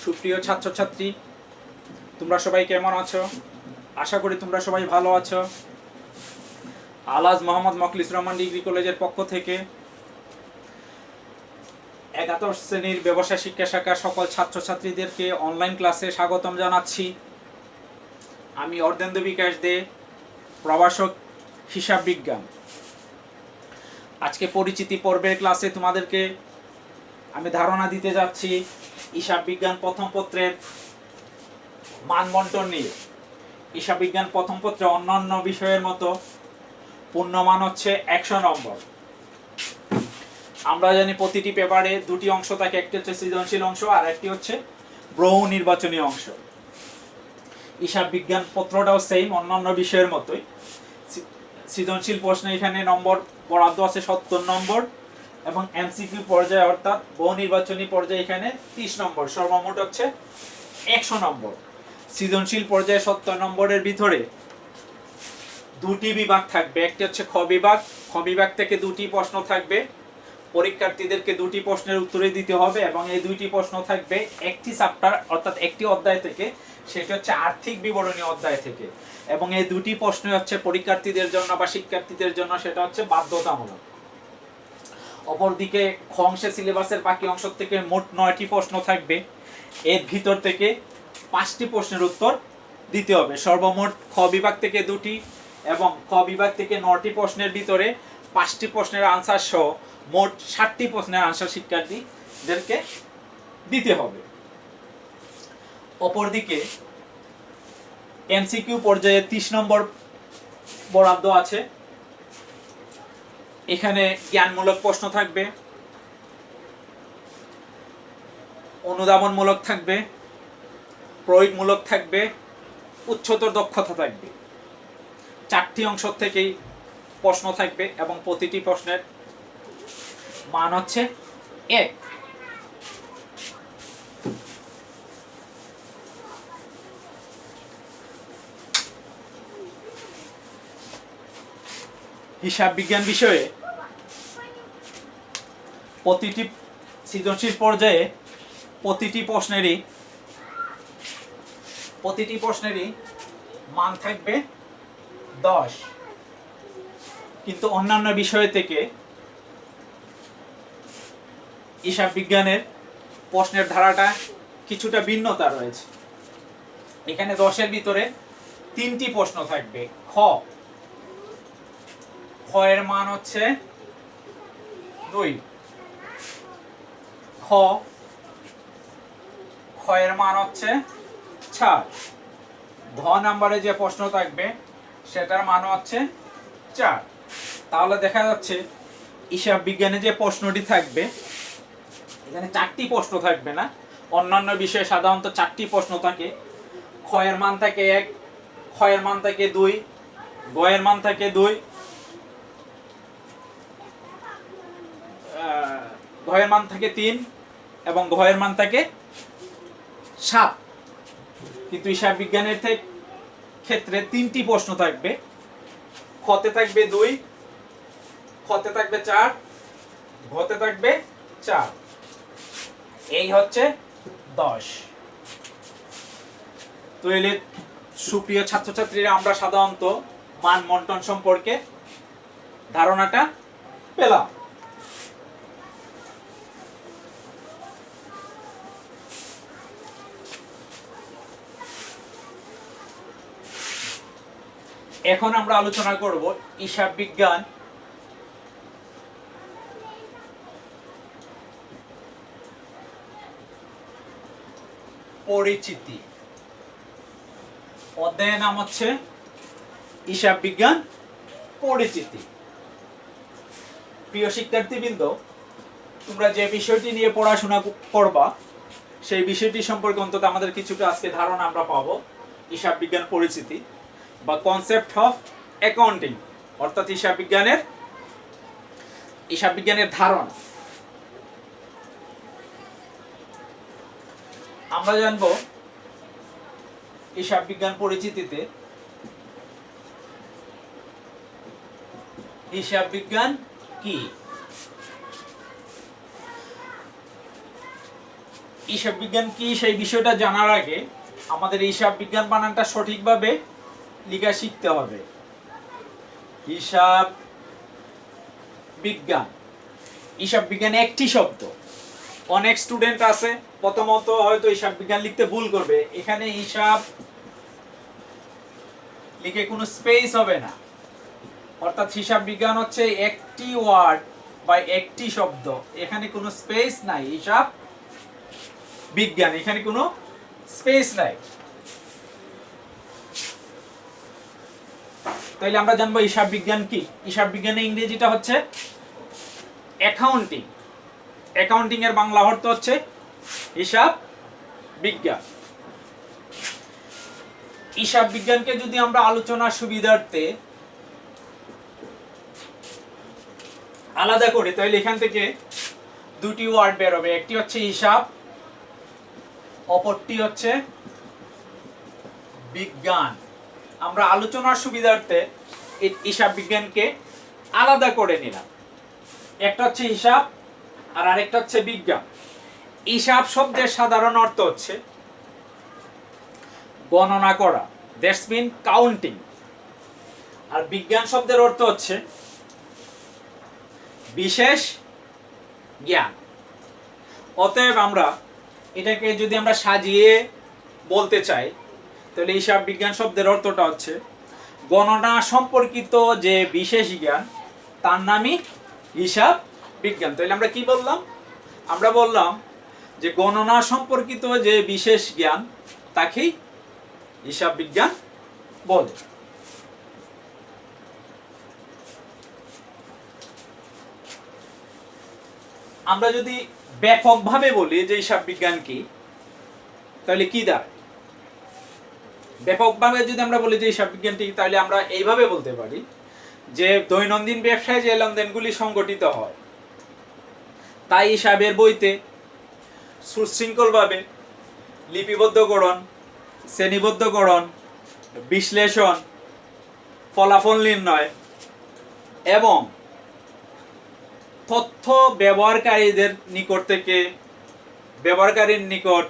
সুপ্রিয় ছাত্রছাত্রী, তোমরা সবাই কেমন আছো? আশা করি তোমরা সবাই ভালো আছো। আলাজ মোহাম্মদ মখলিসুর রহমান ডিগ্রি কলেজের পক্ষ থেকে 11 শ্রেণীর ব্যবসায় শিক্ষা শাখার সকল ছাত্রছাত্রীদেরকে অনলাইন ক্লাসে স্বাগতম জানাচ্ছি। আমি অর্ধেন্দু বিকাশ দে, প্রভাষক হিসাব বিজ্ঞান। আজকে পরিচিতি পর্বের ক্লাসে তোমাদেরকে আমি ধারণা দিতে যাচ্ছি হিসাব বিজ্ঞান প্রথম পত্রের মানবন্টন নিয়ে। হিসাব বিজ্ঞান প্রথম পত্রে অন্যান্য বিষয়ের মতো পূর্ণমান হচ্ছে 100 নম্বর। আমরা জানি প্রতিটি পেপারে দুটি অংশ থাকে, একটি হচ্ছে সৃজনশীল অংশ আর একটি হচ্ছে বহু নির্বাচনী অংশ। হিসাব বিজ্ঞান পত্রটাও সেম অন্যান্য বিষয়ের মতোই। সৃজনশীল প্রশ্নে এখানে নম্বর বরাদ্দ আছে 70 নম্বর এবং এমসিকিউ পর্যায়ে অর্থাৎ বহু নির্বাচনী পর্যায়ে এখানে 30 নম্বর, সর্বমোট হচ্ছে 100 নম্বর। সৃজনশীল পর্যায়ে 70 নম্বরের ভিতরে দুটি বিভাগ থাকবে, একটি হচ্ছে খ বিভাগ। খ বিভাগ থেকে দুটি প্রশ্ন থাকবে, পরীক্ষার্থীদেরকে দুটি প্রশ্নের উত্তরে দিতে হবে এবং এই দুইটি প্রশ্ন থাকবে একটি চ্যাপ্টার অর্থাৎ একটি অধ্যায় থেকে, সেটি হচ্ছে আর্থিক বিবরণী অধ্যায় থেকে। এবং এই দুটি প্রশ্ন হচ্ছে পরীক্ষার্থীদের জন্য বা শিক্ষার্থীদের জন্য সেটা হচ্ছে বাধ্যতামূলক। অপরদিকে খ অংশে সিলেবাসের বাকি অংশ থেকে মোট 9টি প্রশ্ন থাকবে, এর ভিতর থেকে 5টি প্রশ্নের উত্তর দিতে হবে। সর্বমোট খ বিভাগ থেকে দুটি এবং খ বিভাগ থেকে 9টি প্রশ্নের ভিতরে 5টি প্রশ্নের আনসার সহ মোট 60টি প্রশ্নের আনসার শিক্ষার্থীদেরকে দিতে হবে। অপরদিকে এমসিকিউ পর্যায়ে 30 নম্বর বরাদ্দ আছে। এখানে জ্ঞানমূলক প্রশ্ন থাকবে, অনুধাবনমূলক থাকবে, প্রয়োগমূলক থাকবে, উচ্চতর দক্ষতা থাকবে। 4টি অংশ থেকেই প্রশ্ন থাকবে এবং প্রতিটি প্রশ্নের মান হচ্ছে 1। হিসাব বিজ্ঞান বিষয়ে প্রতিটি সৃজনশীল পর্যায়ে প্রতিটি প্রশ্নেরই মান থাকবে 10, কিন্তু অন্যান্য বিষয় থেকে হিসাব বিজ্ঞানের প্রশ্নের ধারাটা কিছুটা ভিন্নতা রয়েছে। এখানে 10-এর ভিতরে 3টি প্রশ্ন থাকবে। খ এর মান হচ্ছে 2, খ এর মান হচ্ছে 4, ঘ নম্বরে যে প্রশ্ন থাকবে সেটার মান হচ্ছে 4। তাহলে দেখা যাচ্ছে হিসাব বিজ্ঞানে যে প্রশ্নটি থাকবে এখানে 4টি প্রশ্ন থাকবে না, অন্যান্য বিষয়ে সাধারণত 4টি প্রশ্ন থাকে। খ এর মান থাকে 1, খ এর মান থাকে 2, গ এর মান থাকে 2, ঘ এর মান থাকে 3 এবং ঘ এর মান থাকে 7। কিন্তু হিসাব বিজ্ঞানের ক্ষেত্রে 3টি প্রশ্ন থাকবে। খতে থাকবে 2, খতে থাকবে 4, ঘতে থাকবে 4। এই হচ্ছে 10। তো এলে সুপ্রিয় ছাত্রছাত্রীরা, আমরা সাধারণত মান বন্টন সম্পর্কে ধারণাটা পেলাম। এখন আমরা আলোচনা করব হিসাব বিজ্ঞান পরিচিতি। অধ্যায়ের নাম হচ্ছে হিসাব বিজ্ঞান পরিচিতি। প্রিয় শিক্ষার্থীবৃন্দ, তোমরা যে বিষয়টি নিয়ে পড়াশোনা করবা সেই বিষয়টি সম্পর্কে অন্তত আমাদের কিছুটা আজকে ধারণা আমরা পাবো। হিসাব বিজ্ঞান পরিচিতি বা কনসেপ্ট অফ অ্যাকাউন্টিং, অর্থাৎ হিসাব বিজ্ঞানের ধারণা। আমরা জানব হিসাব বিজ্ঞান পরিচিতিতে হিসাব বিজ্ঞান কি। হিসাব বিজ্ঞান কি সেই বিষয়টা জানার আগে আমাদের হিসাব বিজ্ঞান বানানটা সঠিকভাবে লেখা শিখতে হবে। হিসাব বিজ্ঞান, হিসাব বিজ্ঞান একটি শব্দ। অনেক স্টুডেন্ট আছে প্রথমত হয়তো হিসাব বিজ্ঞান লিখতে ভুল করবে, এখানে হিসাব লিখে কোনো স্পেস হবে না, অর্থাৎ হিসাব বিজ্ঞান হচ্ছে একটি ওয়ার্ড বা একটি শব্দ, এখানে কোনো স্পেস নাই। হিসাব বিজ্ঞান, এখানে কোনো স্পেস নাই। তাইলে আমরা জানবো হিসাব বিজ্ঞান কি। হিসাব বিজ্ঞানের ইংরেজিটা হচ্ছে অ্যাকাউন্টিং। অ্যাকাউন্টিং এর বাংলা অর্থ হচ্ছে হিসাব বিজ্ঞান। হিসাব বিজ্ঞানকে যদি আমরা আলোচনার সুবিধার্থে আলাদা করি তাহলে এখান থেকে দুটি ওয়ার্ড বের হবে, একটি হচ্ছে হিসাব, অপরটি হচ্ছে বিজ্ঞান। আমরা আলোচনার সুবিধার্থে এই হিসাব বিজ্ঞানকে আলাদা করে নিলাম, একটা হচ্ছে হিসাব আর আরেকটা হচ্ছে বিজ্ঞান। হিসাব শব্দের সাধারণ অর্থ হচ্ছে গণনা করা, দ্যাটস মিন কাউন্টিং। আর বিজ্ঞান শব্দের অর্থ হচ্ছে বিশেষ জ্ঞান। অতএব আমরা এটাকে যদি আমরা সাজিয়ে বলতে চাই তাহলে হিসাব বিজ্ঞান শব্দের অর্থটা হচ্ছে গণনা সম্পর্কিত যে বিশেষ জ্ঞান তার নামই হিসাব বিজ্ঞান। তাহলে আমরা কি বললাম? আমরা বললাম যে গণনা সম্পর্কিত যে বিশেষ জ্ঞান তাকেই হিসাব বিজ্ঞান বলে। আমরা যদি ব্যাপকভাবে বলি যে হিসাব বিজ্ঞান কি, তাহলে কি দাঁড়ায়? ব্যাপকভাবে যদি আমরা বলি যে হিসাব বিজ্ঞান কি, তাহলে আমরা এইভাবে বলতে পারি যে দৈনন্দিন ব্যবসায় যে লেনদেনগুলি সংগঠিত হয় তাই হিসাবের বইতে সুশৃঙ্খলভাবে লিপিবদ্ধকরণ, শ্রেণীবদ্ধকরণ, বিশ্লেষণ, ফলাফল নির্ণয় এবং তথ্য ব্যবহারকারীদের নিকট থেকে ব্যবহারকারীর নিকট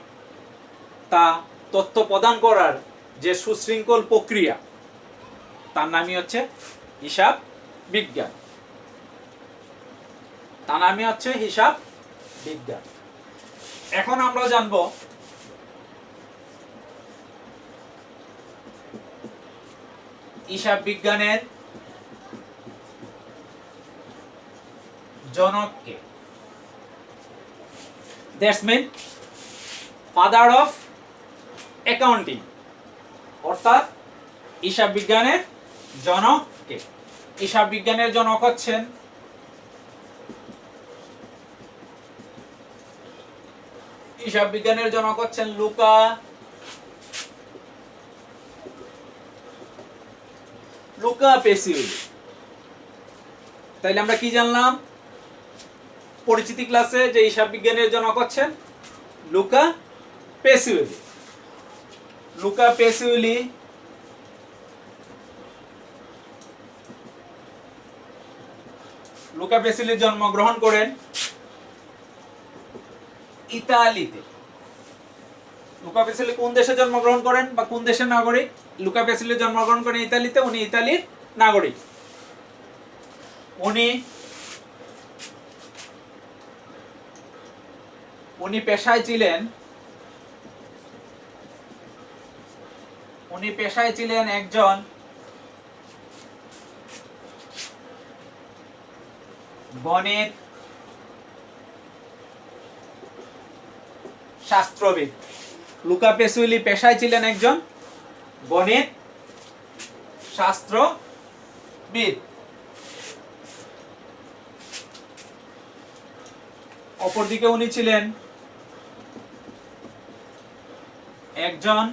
তা তথ্য প্রদান করার যে সুশৃঙ্খল প্রক্রিয়া তার নামই হচ্ছে হিসাব বিজ্ঞান। তার নামই হচ্ছে হিসাব বিজ্ঞান। এখন আমরা জানব হিসাব বিজ্ঞানের জনককে, that's mean father of accounting, অর্থাৎ হিসাব বিজ্ঞানের জনককে। হিসাব বিজ্ঞানের জনক হচ্ছেন লুকা পেসিওলি। তাইলে আমরা কি জানলাম পরিচিতি ক্লাসে যে হিসাব বিজ্ঞানের জনক হচ্ছেন লুকা পেসিওলি। লুকা পেসিওলি জন্মগ্রহণ করেন ইতালিতে। লুকা পেসিওলি কোন দেশে জন্মগ্রহণ করেন বা কোন দেশের নাগরিক? লুকা পেসিওলি জন্মগ্রহণ করেন ইতালিতে, উনি ইতালির নাগরিক। উনি পেশায় ছিলেন একজন গণিত শাস্ত্রবিদ। লুকা পেসিওলি পেশায় ছিলেন একজন গণিত শাস্ত্রবিদ। অপরদিকে উনি ছিলেন একজন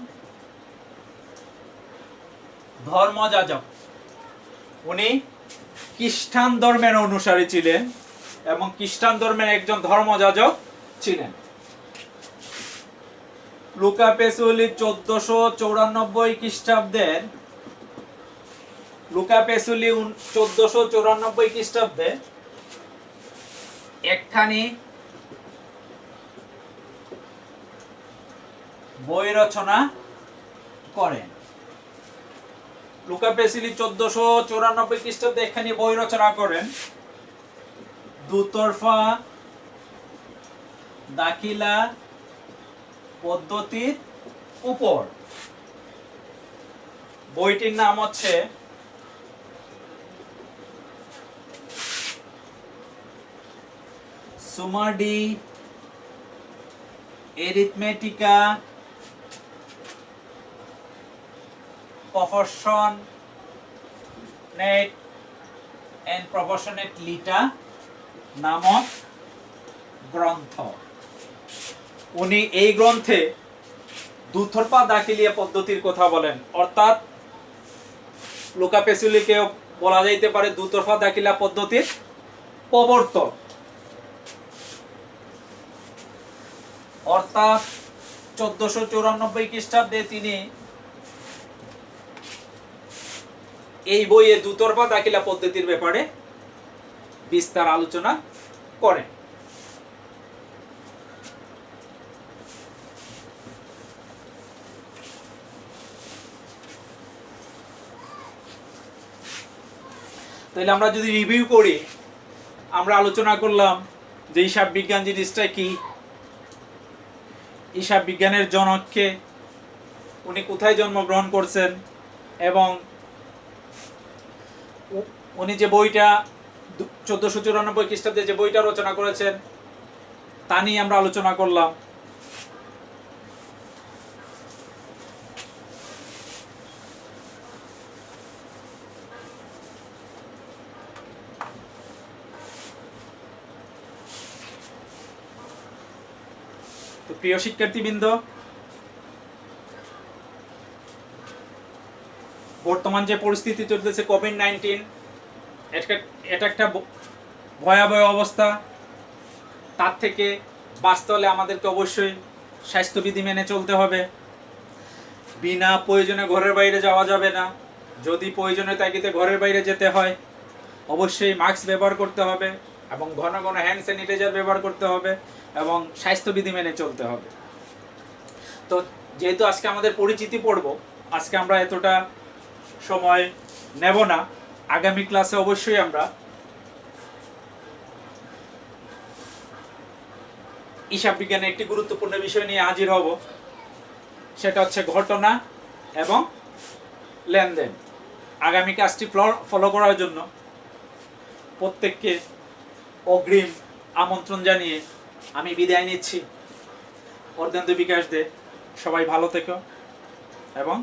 ধর্মযাজক। উনি খ্রিস্টান ধর্মের অনুসারী ছিলেন এবং খ্রিস্টান ধর্মের একজন ধর্মযাজক ছিলেন। লুকা পেসিওলি 1494 খ্রিস্টাব্দের একখানি বই রচনা করেন। লুকা পেসিলি 1494 খ্রিস্টাব্দে এখানে বই রচনা করেন দুতরফা দাখিলা পদ্ধতির উপর। বইটির নাম হচ্ছে Summa de Arithmetica proportionate and proportionate লিটা নামক গ্রন্থ। উনি এই গ্রন্থে দুতরফা দাখিলিয়া পদ্ধতির কথা বলেন, অর্থাৎ লুকা পেসিলিকে বলা যাইতে পারে দুতরফা দাখিলা পদ্ধতির প্রবর্তক। অর্থাৎ 1494 খ্রিস্টাব্দে তিনি এই বইয়ে দুতরফা দাখিলা পদ্ধতির ব্যাপারে বিস্তার আলোচনা করেন। তাহলে আমরা যদি রিভিউ করি, আমরা আলোচনা করলাম যে হিসাব বিজ্ঞান জিনিসটা কি, হিসাব বিজ্ঞানের জনককে, উনি কোথায় জন্মগ্রহণ করছেন, এবং উনি যে বইটা 1494 খ্রিস্টাব্দে যে বইটা রচনা করেছেন তা নিয়ে আমরা আলোচনা করলাম। তো প্রিয় শিক্ষার্থীবৃন্দ, বর্তমান যে পরিস্থিতি চলতেছে কোভিড-19, এটা একটা ভয়াবহ অবস্থা। তার থেকে বাঁচতে হলে আমাদেরকে অবশ্যই স্বাস্থ্যবিধি মেনে চলতে হবে। বিনা প্রয়োজনে ঘরের বাইরে যাওয়া যাবে না। যদি প্রয়োজনের তাগিদে ঘরের বাইরে যেতে হয় অবশ্যই মাস্ক ব্যবহার করতে হবে এবং ঘন ঘন হ্যান্ড স্যানিটাইজার ব্যবহার করতে হবে এবং স্বাস্থ্যবিধি মেনে চলতে হবে। তো যেহেতু আজকে আমাদের পরিচিতি পড়ব, আজকে আমরা এতটা সময় নেব না। আগামী ক্লাসে অবশ্যই আমরা হিসাব বিজ্ঞানের একটি গুরুত্বপূর্ণ বিষয় নিয়ে হাজির হব, সেটা হচ্ছে ঘটনা এবং লেনদেন। আগামী ক্লাসটি ফলো করার জন্য প্রত্যেককে অগ্রিম আমন্ত্রণ জানিয়ে আমি বিদায় নিচ্ছি। অর্ধেন্দু বিকাশ দে। সবাই ভালো থেকো এবং